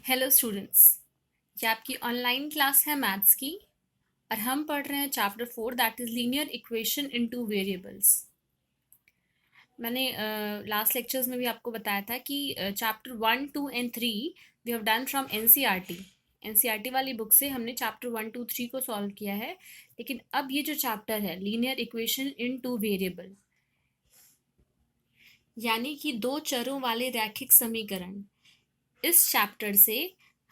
Hello students, ये आपकी online class है मैथ्स की और हम पढ़ रहे हैं chapter 4 that is linear equation in two variables. मैंने लास्ट लेक्चर्स में भी आपको बताया था कि chapter 1, 2 and 3 we have done from NCERT वाली बुक से हमने चैप्टर 1, 2, 3 को सॉल्व किया है। लेकिन अब ये जो चैप्टर है लीनियर इक्वेशन इनटू वेरिएबल, यानी कि दो चरों वाले रैखिक समीकरण, इस चैप्टर से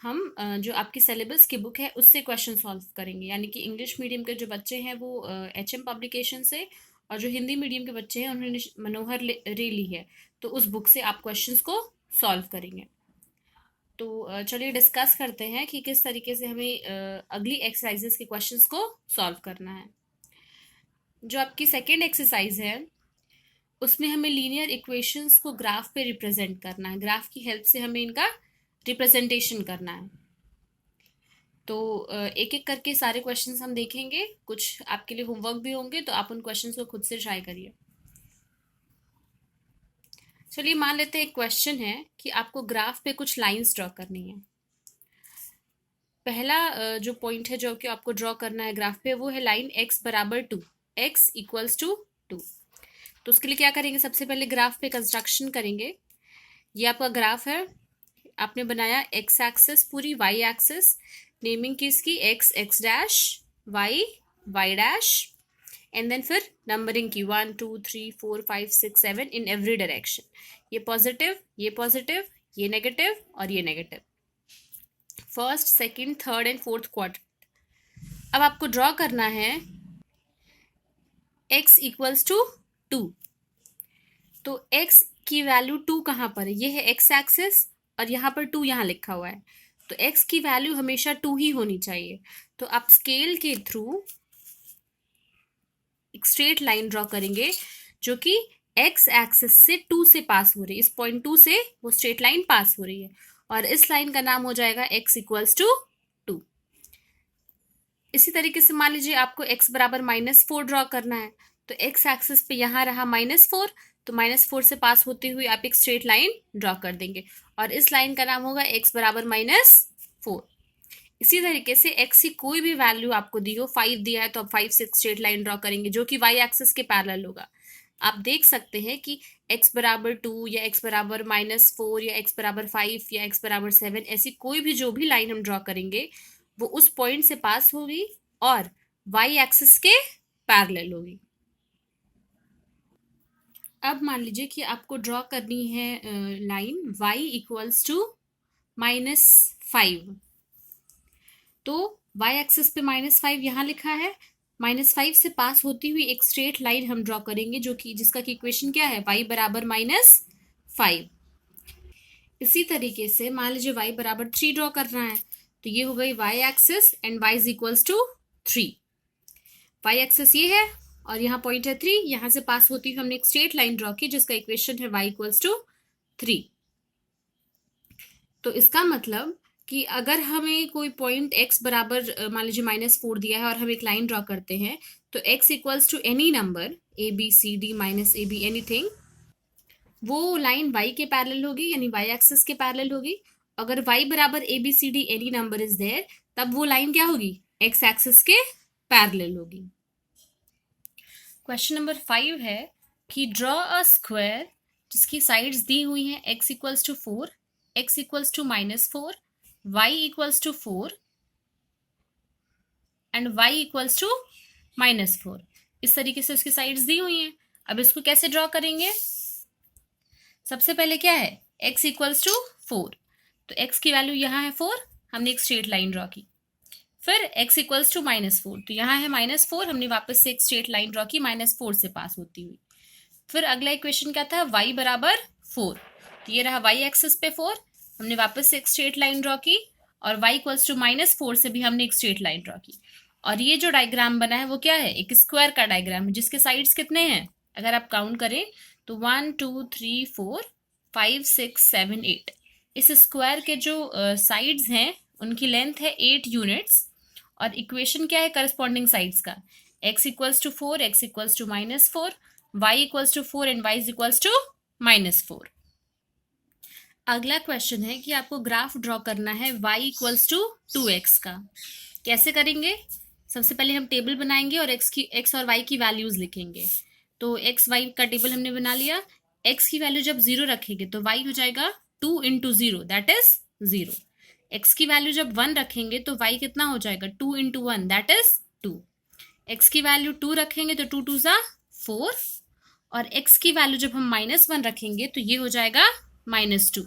हम जो आपकी सिलेबस की बुक है उससे क्वेश्चन सॉल्व करेंगे। यानी कि इंग्लिश मीडियम के जो बच्चे हैं वो एचएम पब्लिकेशन से, और जो हिंदी मीडियम के बच्चे हैं उन्होंने मनोहर रे ली है, तो उस बुक से आप क्वेश्चंस को सॉल्व करेंगे। तो चलिए डिस्कस करते हैं कि किस तरीके से हमें अगली एक्सरसाइजेस के क्वेश्चंस को सॉल्व करना है। जो आपकी सेकेंड एक्सरसाइज है उसमें हमें लीनियर इक्वेशंस को ग्राफ पे रिप्रेजेंट करना है। ग्राफ की हेल्प से हमें इनका रिप्रेजेंटेशन करना है। तो एक एक करके सारे क्वेश्चंस हम देखेंगे, कुछ आपके लिए होमवर्क भी होंगे, तो आप उन क्वेश्चंस को खुद से ट्राई करिए। चलिए मान लेते हैं एक क्वेश्चन है कि आपको ग्राफ पे कुछ लाइंस ड्रॉ करनी है। पहला जो पॉइंट है जो कि आपको ड्रॉ करना है ग्राफ पे, वो है लाइन x बराबर 2, x इक्वल्स टू 2। तो उसके लिए क्या करेंगे, सबसे पहले ग्राफ पे कंस्ट्रक्शन करेंगे। ये आपका ग्राफ है, आपने बनाया एक्स एक्सिस पूरी, वाई एक्सिस नेमिंग किसकी, x x dash, y y dash, and then फिर नंबरिंग की 1 2 3 4 5 6 7 इन एवरी डायरेक्शन। ये पॉजिटिव, ये पॉजिटिव, ये नेगेटिव और ये negative, first second third and fourth quadrant. अब आपको ड्रॉ करना है x इक्वल्स टू 2। तो x की वैल्यू 2 कहाँ पर है, ये है x एक्सिस और यहाँ पर 2 यहाँ लिखा हुआ है, तो x की वैल्यू हमेशा 2 ही होनी चाहिए। तो आप स्केल के थ्रू एक स्ट्रेट लाइन ड्रॉ करेंगे जो कि x एक्सिस से 2 से पास हो रही है, इस पॉइंट 2 से वो स्ट्रेट लाइन पास हो रही है, और इस लाइन का नाम हो जाएगा x इक्वल्स टू 2। इसी तरीके से मान लीजिए आपको x बराबर -4 ड्रॉ करना है, तो x एक्सिस पे यहाँ रहा -4, तो -4 से पास होते हुए आप एक स्ट्रेट लाइन ड्रॉ कर देंगे, और इस लाइन का नाम होगा x बराबर -4। इसी तरीके से x की कोई भी वैल्यू आपको दी हो, 5 दिया है तो आप 5 से स्ट्रेट लाइन ड्रॉ करेंगे जो कि y एक्सिस के पैरेलल होगा। आप देख सकते हैं कि x बराबर 2 या x बराबर -4 या x बराबर 5 या x बराबर 7, ऐसी कोई भी जो भी लाइन हम ड्रॉ करेंगे वो उस पॉइंट से पास होगी और y एक्सिस के पैरेलल होगी। अब मान लीजिए कि आपको ड्रॉ करनी है लाइन y इक्वल्स टू -5। तो y एक्सिस पे -5 यहाँ लिखा है, -5 से पास होती हुई एक स्ट्रेट लाइन हम ड्रॉ करेंगे जो कि जिसका की इक्वेशन क्या है, y बराबर -5। इसी तरीके से मान लीजिए y बराबर 3 ड्रॉ करना है, तो ये हो गई y axis and y is equals to 3। y axis ये है और यहाँ पॉइंट है 3, यहाँ से पास होती हुई हमने एक स्ट्रेट लाइन ड्रॉ की जिसका इक्वेशन है y इक्वल्स टू 3। तो इसका मतलब कि अगर हमें कोई पॉइंट x बराबर मान लीजिए -4 दिया है और हम एक लाइन ड्रॉ करते हैं, तो x equals to any number a b c d -a b anything, वो लाइन y के पैरेलल होगी, यानी y एक्सिस के पैरेलल होगी। अगर y बराबर a b c d any number is there, तब वो लाइन क्या होगी, x एक्सिस के पैरेलल होगी। क्वेश्चन नंबर 5 है कि ड्रॉ अ स्क्वायर जिसकी साइड्स दी हुई हैं x equals to 4, x equals to -4, y equals to 4 and y equals to -4। इस तरीके से उसकी साइड्स दी हुई हैं। अब इसको कैसे ड्रॉ करेंगे, सबसे पहले क्या है, x इक्वल्स टू 4, तो x की वैल्यू यहाँ है 4, हमने एक स्ट्रेट लाइन ड्रॉ की। फिर x इक्वल्स टू -4, तो यहाँ है -4, हमने वापस से एक स्ट्रेट लाइन ड्रॉ की -4 से पास होती हुई। फिर अगला इक्वेशन क्या था, y बराबर 4, तो ये रहा y एक्सिस पे 4, हमने वापस से एक स्ट्रेट लाइन ड्रॉ की, और y इक्वल्स टू -4 से भी हमने एक स्ट्रेट लाइन ड्रॉ की। और ये जो डायग्राम बना है वो क्या है, एक स्क्वायर का डायग्राम है जिसके साइड्स कितने हैं, अगर आप काउंट करें तो 1 2 3 4 5 6 7 8। इस स्क्वायर के जो साइड्स हैं उनकी लेंथ है 8 यूनिट्स, और इक्वेशन क्या है करस्पॉन्डिंग साइड्स का, x equals to 4, x equals to -4, y equals to 4 and y equals to -4। अगला क्वेश्चन है कि आपको ग्राफ ड्रॉ करना है y इक्वल्स टू 2x का। कैसे करेंगे? सबसे पहले हम टेबल बनाएंगे और x और y की वैल्यूज लिखेंगे। तो x y का टेबल हमने बना लिया। x की वैल्यू जब 0 रखेंगे तो y हो जाएगा 2 इंटू 0, दैट इज 0। x की वैल्यू जब 1 रखेंगे तो y कितना हो जाएगा? 2 इंटू 1, दैट इज 2। x की वैल्यू 2 रखेंगे तो 2 2 ज़ा 4, और x की वैल्यू जब हम -1 रखेंगे तो ये हो जाएगा -2।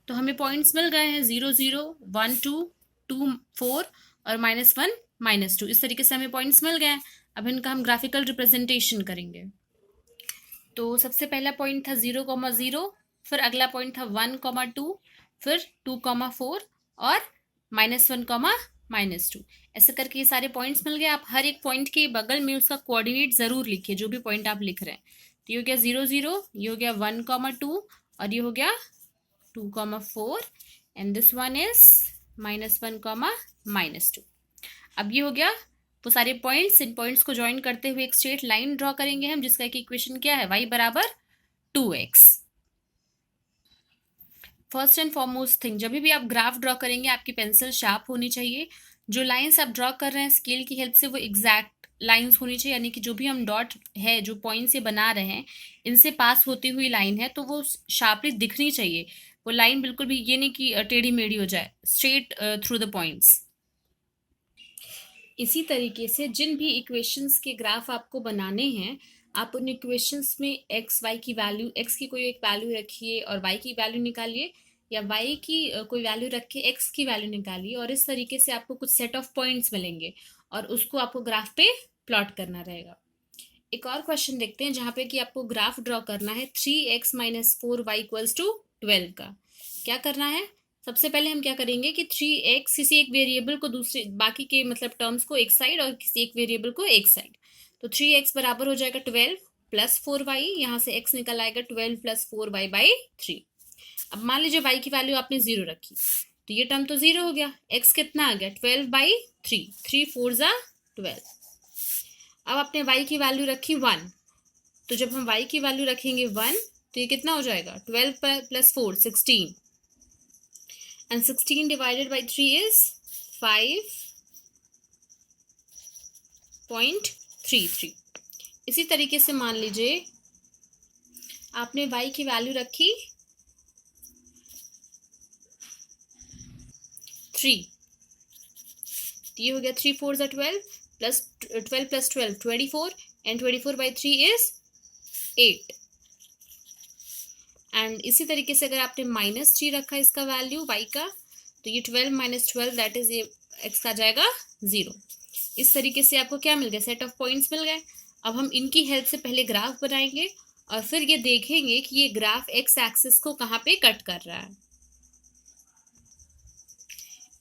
तो हमें पॉइंट्स मिल गए हैं 0 0 1 2 2 4 और -1 -2। इस तरीके से हमें पॉइंट्स मिल गए हैं। अब इनका हम ग्राफिकल रिप्रेजेंटेशन करेंगे। तो सबसे पहला पॉइंट था 0,0, फिर अगला पॉइंट था 1,2, फिर 2,4 और -1, -2। ऐसे करके ये सारे पॉइंट्स मिल गए। आप हर एक पॉइंट के बगल में उसका कोऑर्डिनेट जरूर लिखिए, जो भी पॉइंट आप लिख रहे हैं। तो ये हो गया 0 0, ये हो गया 1,2 और ये हो गया 2,4 एंड दिस वन इज -1, -2। अब ये हो गया वो सारे पॉइंट्स। इन पॉइंट्स को ज्वाइन करते हुए एक स्ट्रेट लाइन ड्रॉ करेंगे हम, जिसका एक इक्वेशन क्या है? y बराबर 2x। First and foremost thing, जब भी आप ग्राफ ड्रॉ करेंगे आपकी पेंसिल शार्प होनी चाहिए। जो लाइंस आप ड्रॉ कर रहे हैं स्केल की हेल्प से, वो एग्जैक्ट लाइंस होनी चाहिए, यानी कि जो भी हम डॉट है, जो पॉइंट से बना रहे हैं, इनसे पास होती हुई लाइन है तो वो शार्पली दिखनी चाहिए। वो लाइन बिल्कुल भी ये नहीं कि टेढ़ी मेढ़ी हो जाए, स्ट्रेट थ्रू द पॉइंट्स। इसी तरीके से जिन भी इक्वेशंस के ग्राफ आपको बनाने हैं, आप उन इक्वेशंस में एक्स वाई की वैल्यू, एक्स की कोई एक वैल्यू रखिए और वाई की वैल्यू निकालिए, या वाई की कोई वैल्यू रख के एक्स की वैल्यू निकालिए, और इस तरीके से आपको कुछ सेट ऑफ पॉइंट्स मिलेंगे और उसको आपको ग्राफ पे प्लॉट करना रहेगा। एक और क्वेश्चन देखते हैं जहाँ पे कि आपको ग्राफ ड्रॉ करना है 3x - 4y इक्वल्स टू 12 का। क्या करना है? सबसे पहले हम क्या करेंगे कि 3x किसी एक वेरिएबल को दूसरे, बाकी के मतलब टर्म्स को एक साइड और किसी एक वेरिएबल को एक साइड। तो 3x बराबर हो जाएगा 12 प्लस 4y, यहाँ से x निकल आएगा 12 प्लस 4y बाई 3। अब मान लीजिए y की वैल्यू आपने 0 रखी, तो ये टर्म तो 0 हो गया। x कितना आ गया? 12 बाई 3, 3 4 ज़ा 12। अब आपने y की वैल्यू रखी 1, तो जब हम y की वैल्यू रखेंगे 1 तो ये कितना हो जाएगा? 12 plus 4 16, and 16 divided by 3 is 5.33। इसी तरीके से मान लीजिए आपने y की वैल्यू रखी 3, तो ये हो गया 3 4 ज़ा 12 plus 12 plus 12 24 and 24 by 3 is 8। And इसी तरीके से अगर आपने -3 रखा इसका वैल्यू y का, तो ये 12 - 12 दैट इज ये x का जाएगा 0। इस तरीके से आपको क्या मिल गया? सेट ऑफ पॉइंट्स मिल गए। अब हम इनकी हेल्प से पहले ग्राफ बनाएंगे और फिर ये देखेंगे कि ये ग्राफ x एक्सिस को कहाँ पे कट कर रहा है।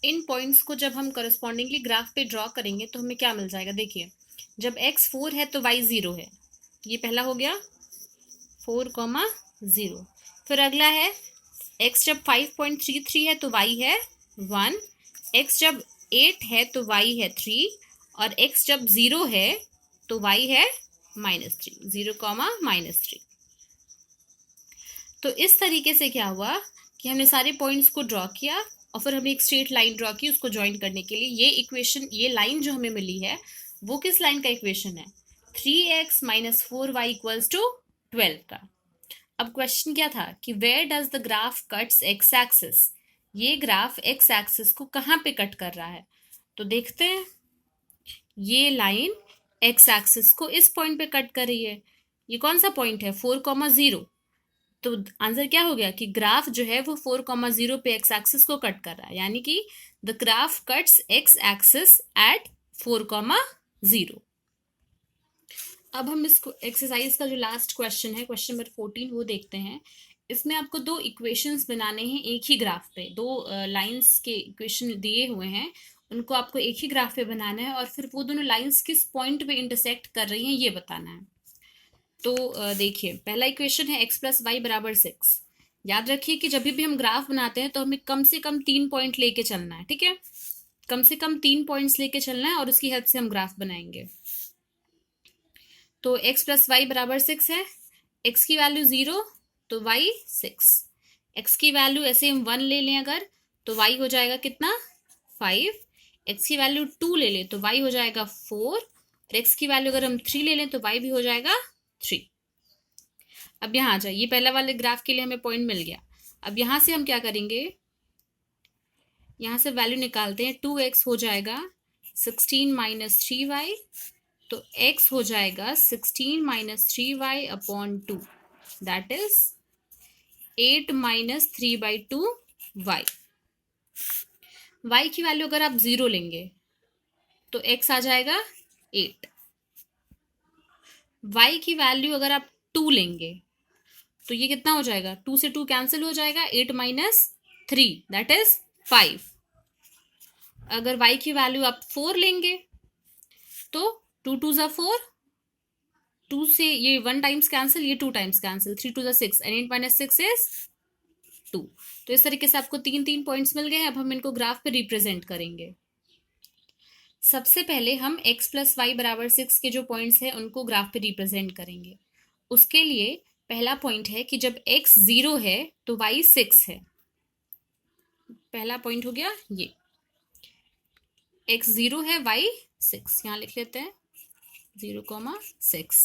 इन पॉइंट्स को जब हम करस्पॉन्डिंगली ग्राफ पे ड्रॉ करेंगे तो हमें क्या मिल जाएगा? देखिए, जब x 4 है तो y 0 है, ये पहला हो गया 4,0। फिर अगला है x जब 5.33 है तो y है 1, x जब 8 है तो y है 3, और x जब 0 है तो y है -3, 0, -3। तो इस तरीके से क्या हुआ कि हमने सारे पॉइंट्स को ड्रॉ किया और फिर हमने एक स्ट्रेट लाइन ड्रॉ की उसको ज्वाइन करने के लिए। ये इक्वेशन, ये लाइन जो हमें मिली है वो किस लाइन का इक्वेशन है? 3x - 4y इक्वल्स टू 12 का। अब क्वेश्चन क्या था कि where does the graph cuts x axis? ये ग्राफ एक्स एक्सिस को कहाँ पे कट कर रहा है? तो देखते हैं, ये लाइन एक्स एक्सिस को इस पॉइंट पे कट कर रही है। ये कौन सा पॉइंट है? 4,0। तो आंसर क्या हो गया कि ग्राफ जो है वो 4,0 पे एक्स एक्सिस को कट कर रहा है, यानी कि the graph cuts x axis at 4,0। अब हम इस एक्सरसाइज का जो लास्ट क्वेश्चन है, क्वेश्चन नंबर 14, वो देखते हैं। इसमें आपको दो इक्वेशंस बनाने हैं एक ही ग्राफ पे। दो लाइंस के इक्वेशन दिए हुए हैं, उनको आपको एक ही ग्राफ पे बनाना है और फिर वो दोनों लाइंस किस पॉइंट पे इंटरसेक्ट कर रही हैं ये बताना है। तो देखिए, पहला इक्वेशन है x + y बराबर 6। याद रखिए कि जब भी हम ग्राफ बनाते हैं तो हमें कम से कम 3 पॉइंट लेके चलना है, ठीक है? कम से कम 3 पॉइंट्स लेके चलना है और उसकी हेल्प से हम ग्राफ बनाएंगे। तो x + y बराबर 6 है, x की वैल्यू 0 तो y 6, एक्स की वैल्यू ऐसे हम 1 ले लें अगर, तो वाई हो जाएगा कितना 5। एक्स की वैल्यू 2 ले लें तो वाई हो जाएगा 4, और एक्स की वैल्यू अगर हम 3 ले लें तो वाई भी हो जाएगा 3। अब यहाँ आ जाए, ये पहला वाले ग्राफ के लिए हमें पॉइंट मिल गया। अब यहाँ से हम क्या करेंगे, यहाँ से वैल्यू निकालते हैं। 2x हो जाएगा 16 माइनस 3y, तो x हो जाएगा 16 minus 3y upon 2, that is 8 minus 3/2 y। y की वैल्यू अगर आप 0 लेंगे तो x आ जाएगा 8। y की वैल्यू अगर आप 2 लेंगे तो ये कितना हो जाएगा, 2 से 2 कैंसिल हो जाएगा, 8 माइनस 3 दैट इज 5। अगर y की वैल्यू आप 4 लेंगे तो 2 2 ज़ा 4, 2 से ये 1 टाइम्स कैंसिल, ये 2 टाइम्स कैंसिल, 3 2 ज़ा 6 एंड 8 माइनस 6 इज 2। तो इस तरीके से आपको 3 पॉइंट्स मिल गए हैं। अब हम इनको ग्राफ पे रिप्रेजेंट करेंगे। सबसे पहले हम x प्लस वाई बराबर 6 के जो पॉइंट्स हैं उनको ग्राफ पे रिप्रेजेंट करेंगे। उसके लिए पहला पॉइंट है कि जब x 0 है तो y 6 है। पहला पॉइंट हो गया ये, x 0 है y 6, यहाँ लिख लेते हैं 0,6।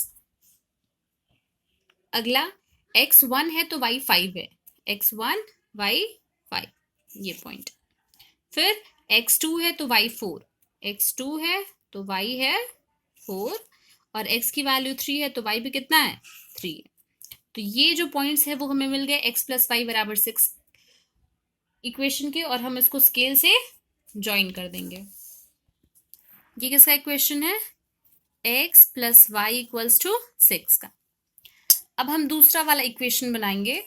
अगला x 1 है तो y 5 है, x 1 y 5 ये पॉइंट। फिर x 2 है तो y 4, x 2 है तो y है 4, और x की वैल्यू 3 है तो y भी कितना है 3 है। तो ये जो पॉइंट्स है वो हमें मिल गए x प्लस वाई बराबर 6 इक्वेशन के, और हम इसको स्केल से ज्वाइन कर देंगे। ये किसका इक्वेशन है, x plus y equals to 6 का। अब हम दूसरा वाला इक्वेशन बनाएंगे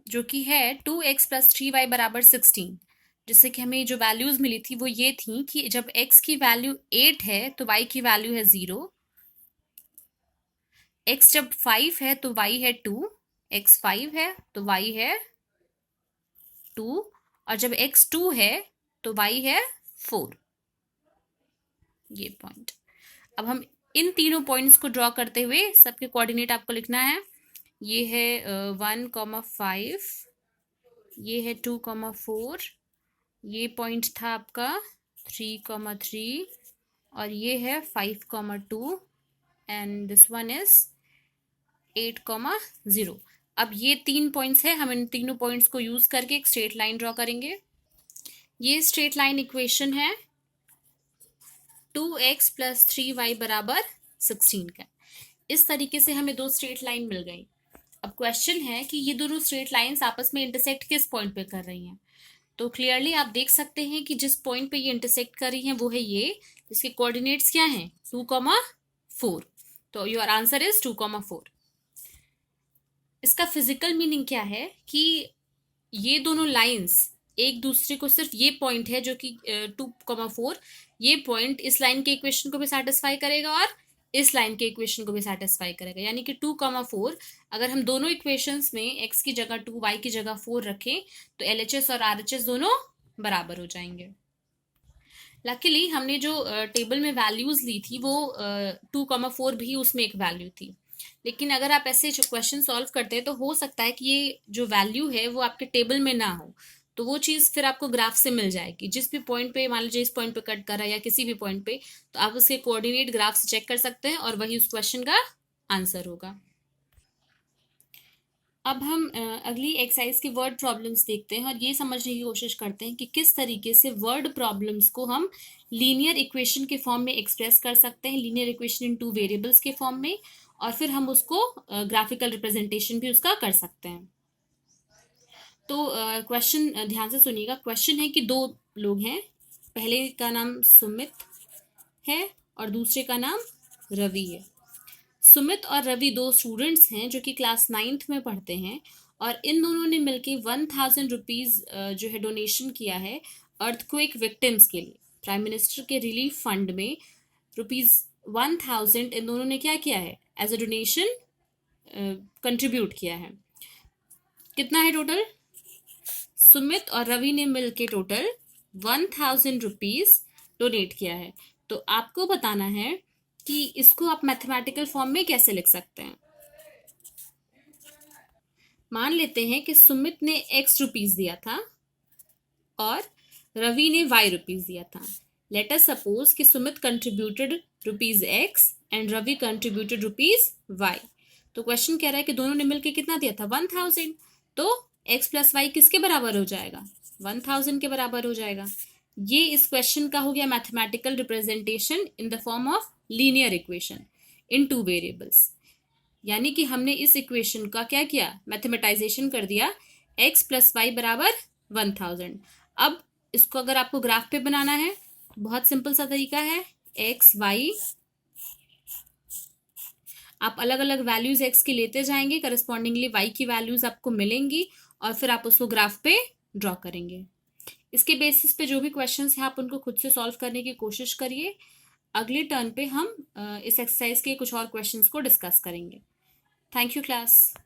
जो कि है 2x प्लस 3y बराबर 16, जिससे कि हमें जो वैल्यूज मिली थी वो ये थी कि जब x की वैल्यू 8 है तो y की वैल्यू है 0, x जब 5 है तो y है 2, x 5 है तो y है 2, और जब x 2 है तो y है 4। ये पॉइंट। अब हम इन तीनों पॉइंट्स को ड्रॉ करते हुए सबके कोऑर्डिनेट आपको लिखना है। ये है 1,5, ये है 2,4, ये पॉइंट था आपका 3,3, और ये है 5,2, एंड दिस वन इज 8,0। अब ये 3 पॉइंट्स है, हम इन तीनों पॉइंट्स को यूज करके एक स्ट्रेट लाइन ड्रॉ करेंगे। ये स्ट्रेट लाइन इक्वेशन है 2x प्लस 3y बराबर 16 का। इस तरीके से हमें दो स्ट्रेट लाइन मिल गई। अब क्वेश्चन है कि ये दोनों स्ट्रेट लाइंस आपस में इंटरसेक्ट किस पॉइंट पे कर रही हैं। तो क्लियरली आप देख सकते हैं कि जिस पॉइंट पे ये इंटरसेक्ट कर रही हैं वो है ये, जिसके कोऑर्डिनेट्स क्या हैं 2,4। तो योर आंसर इज 2,4। इसका फिजिकल मीनिंग क्या है कि ये दोनों लाइंस एक दूसरे को, सिर्फ ये पॉइंट है जो कि 2,4, ये पॉइंट इस लाइन के इक्वेशन को भी सेटिस्फाई करेगा और इस लाइन के इक्वेशन को भी सेटिस्फाई करेगा। यानी कि 2,4 अगर हम दोनों इक्वेशंस में x की जगह 2 y की जगह 4 रखें तो LHS और RHS दोनों बराबर हो जाएंगे। लकीली हमने जो टेबल में वैल्यूज ली थी वो 2,4 भी उसमें एक वैल्यू थी, लेकिन अगर आप ऐसे क्वेश्चन सॉल्व करते हैं तो हो सकता है कि ये जो वैल्यू है वो आपके टेबल में ना हो, तो वो चीज़ फिर आपको ग्राफ से मिल जाएगी। जिस भी पॉइंट पे, मान लीजिए इस पॉइंट पे कट कर रहा है या किसी भी पॉइंट पे, तो आप उसके कोऑर्डिनेट ग्राफ से चेक कर सकते हैं और वही उस क्वेश्चन का आंसर होगा। अब हम अगली एक्सरसाइज की वर्ड प्रॉब्लम्स देखते हैं और ये समझने की कोशिश करते हैं कि किस तरीके से वर्ड प्रॉब्लम्स को हम लीनियर इक्वेशन के फॉर्म में एक्सप्रेस कर सकते हैं, लीनियर इक्वेशन इन 2 वेरिएबल्स के फॉर्म में, और फिर हम उसको ग्राफिकल रिप्रेजेंटेशन भी उसका कर सकते हैं। तो क्वेश्चन ध्यान से सुनिएगा। क्वेश्चन है कि दो लोग हैं, पहले का नाम सुमित है और दूसरे का नाम रवि है। सुमित और रवि दो स्टूडेंट्स हैं जो कि क्लास 9th में पढ़ते हैं, और इन दोनों ने मिलकर 1,000 रुपीज जो है डोनेशन किया है अर्थक्वेक विक्टिम्स के लिए। प्राइम मिनिस्टर के रिलीफ फंड में ₹1,000 इन दोनों ने क्या किया है, एज अ डोनेशन कंट्रीब्यूट किया है। कितना है टोटल, सुमित और रवि ने मिलकर टोटल 1,000 रुपीज डोनेट किया है। तो आपको बताना है कि इसको आप मैथमेटिकल फॉर्म में कैसे लिख सकते हैं। मान लेते हैं कि सुमित ने x रुपीज दिया था और रवि ने y रुपीज दिया था. लेट अस सपोज कि Sumit contributed rupees x and Ravi contributed rupees y. तो क्वेश्चन कह रहा है कि दोनों ने मिलकर कितना दिया था 1000. तो x प्लस वाई किसके बराबर हो जाएगा 1000 के बराबर हो जाएगा. ये इस क्वेश्चन का हो गया mathematical representation in the form of linear equation in 2 variables. यानी कि हमने इस इक्वेशन का क्या किया मैथमेटाइजेशन कर दिया. x प्लस वाई बराबर 1000. अब इसको अगर आपको ग्राफ पे बनाना है बहुत सिंपल सा तरीका है. x y आप अलग अलग वैल्यूज x की लेते जाएंगे, करस्पॉन्डिंगली y की वैल्यूज आपको मिलेंगी और फिर आप उसको ग्राफ पे ड्रॉ करेंगे. इसके बेसिस पे जो भी क्वेश्चंस हैं आप उनको खुद से सॉल्व करने की कोशिश करिए. अगले टर्न पे हम इस एक्सरसाइज के कुछ और क्वेश्चंस को डिस्कस करेंगे. Thank you class.